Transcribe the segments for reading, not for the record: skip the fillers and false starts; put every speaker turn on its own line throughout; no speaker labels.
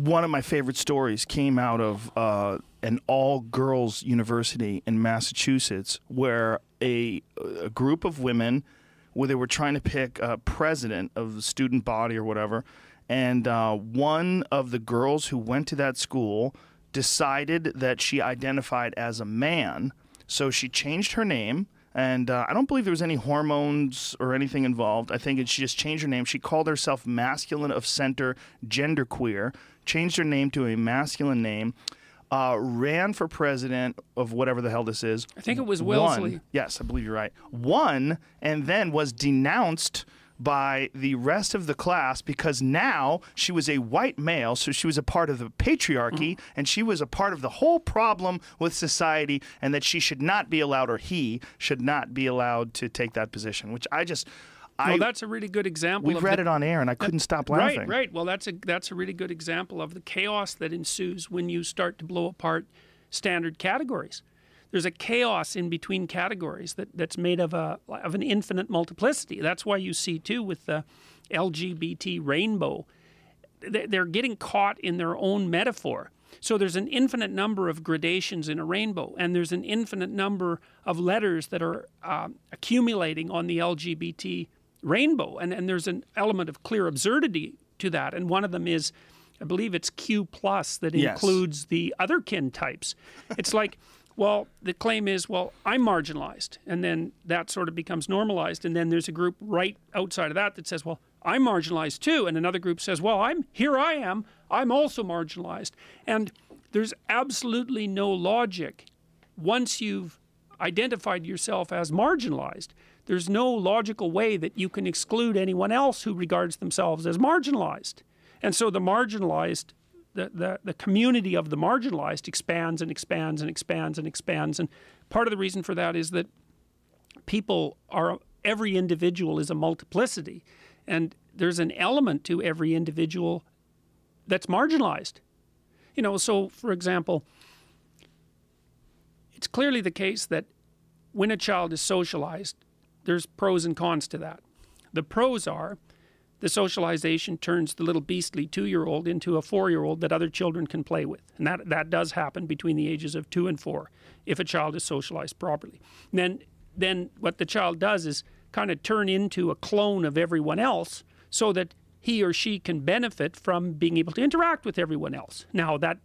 One of my favorite stories came out of an all-girls university in Massachusetts, where a group of women, where they were trying to pick a president of the student body or whatever, and one of the girls who went to that school decided that she identified as a man, so she changed her name. And I don't believe there was any hormones or anything involved. I think she just changed her name. She called herself masculine of center, genderqueer, changed her name to a masculine name, ran for president of whatever the hell this is.
I think it was Wellesley.
Yes, I believe you're right. Won, and then was denounced by the rest of the class because now she was a white male, so she was a part of the patriarchy, and she was a part of the whole problem with society, and that she should not be allowed, or he should not be allowed to take that position, which
well, that's a really good example.
We read it on air, and I couldn't stop laughing.
Right. Well, that's a really good example of the chaos that ensues when you start to blow apart standard categories. There's a chaos in between categories that's made of an infinite multiplicity. That's why you see, too, with the LGBT rainbow, they're getting caught in their own metaphor. So there's an infinite number of gradations in a rainbow, and there's an infinite number of letters that are accumulating on the LGBT rainbow. And there's an element of clear absurdity to that. And one of them is, I believe it's Q+, that includes the other kin types. It's like... Well, the claim is, well, I'm marginalized, and then that sort of becomes normalized, and then there's a group right outside of that that says, well, I'm marginalized too, and another group says, well, here I am, I'm also marginalized. And there's absolutely no logic. Once you've identified yourself as marginalized, there's no logical way that you can exclude anyone else who regards themselves as marginalized. And so the marginalized, the community of the marginalized expands and expands and expands and expands. And part of the reason for that is that every individual is a multiplicity. And there's an element to every individual that's marginalized. You know, so for example, it's clearly the case that when a child is socialized, there's pros and cons to that. The pros are, the socialization turns the little beastly 2-year-old into a 4-year-old that other children can play with. And that does happen between the ages of 2 and 4 if a child is socialized properly. And then what the child does is kind of turn into a clone of everyone else so that he or she can benefit from being able to interact with everyone else. Now that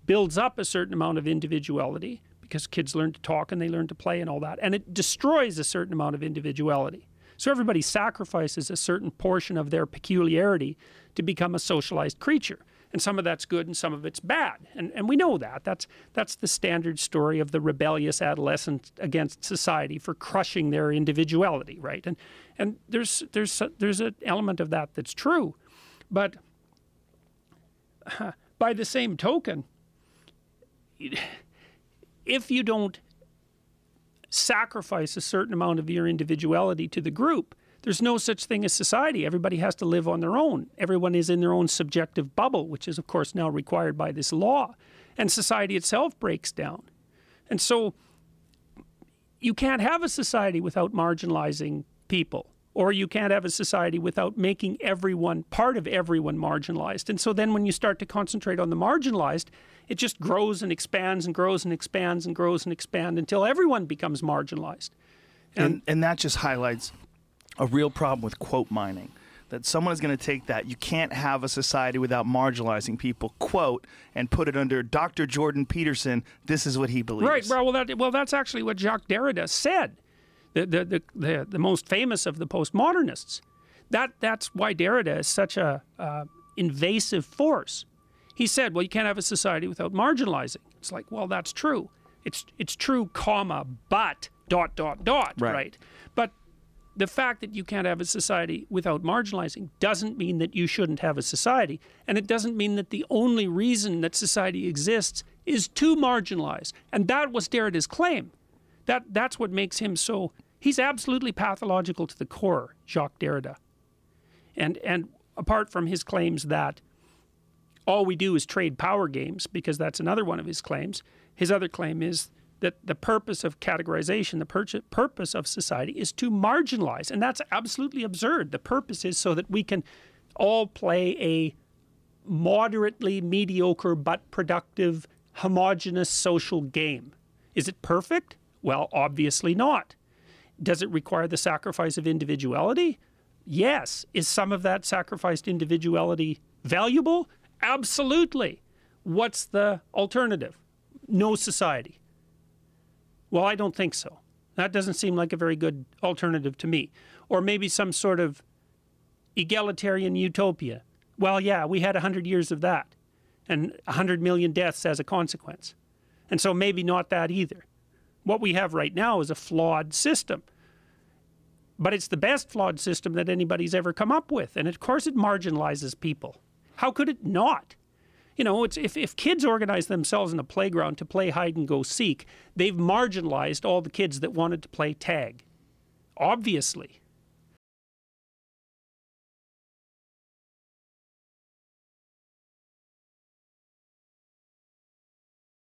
builds up a certain amount of individuality because kids learn to talk and they learn to play and all that. And it destroys a certain amount of individuality. So everybody sacrifices a certain portion of their peculiarity to become a socialized creature. And some of that's good and some of it's bad. And we know that. That's the standard story of the rebellious adolescent against society for crushing their individuality, right? And there's an element of that that's true. But by the same token, if you don't sacrifice a certain amount of your individuality to the group, there's no such thing as society. Everybody has to live on their own. Everyone is in their own subjective bubble, which is of course now required by this law. And society itself breaks down. And so you can't have a society without marginalizing people, or you can't have a society without making everyone, part of everyone, marginalized. And so then when you start to concentrate on the marginalized, it just grows and expands and grows and expands and grows and expands until everyone becomes marginalized.
And that just highlights a real problem with quote mining. That someone is going to take that, you can't have a society without marginalizing people, quote, and put it under Dr. Jordan Peterson, this is what he believes.
Right, well, that's actually what Jacques Derrida said, the most famous of the postmodernists. That's why Derrida is such a invasive force. He said, well, you can't have a society without marginalizing. It's like, well, that's true. It's true, comma, but, ... right? But the fact that you can't have a society without marginalizing doesn't mean that you shouldn't have a society. And it doesn't mean that the only reason that society exists is to marginalize. And that was Derrida's claim. That's what makes him so... He's absolutely pathological to the core, Jacques Derrida. And apart from his claims that all we do is trade power games, because that's another one of his claims, his other claim is that the purpose of categorization, the purpose of society is to marginalize. And that's absolutely absurd. The purpose is so that we can all play a moderately mediocre but productive, homogenous social game. Is it perfect? Well, obviously not. Does it require the sacrifice of individuality? Yes. Is some of that sacrificed individuality valuable? Absolutely. What's the alternative? No society. Well, I don't think so. That doesn't seem like a very good alternative to me. Or maybe some sort of egalitarian utopia. Well, yeah, we had 100 years of that and 100 million deaths as a consequence. And so maybe not that either. What we have right now is a flawed system. But it's the best flawed system that anybody's ever come up with. And of course it marginalizes people. How could it not? You know, if kids organize themselves in a playground to play hide and go seek, they've marginalized all the kids that wanted to play tag. Obviously.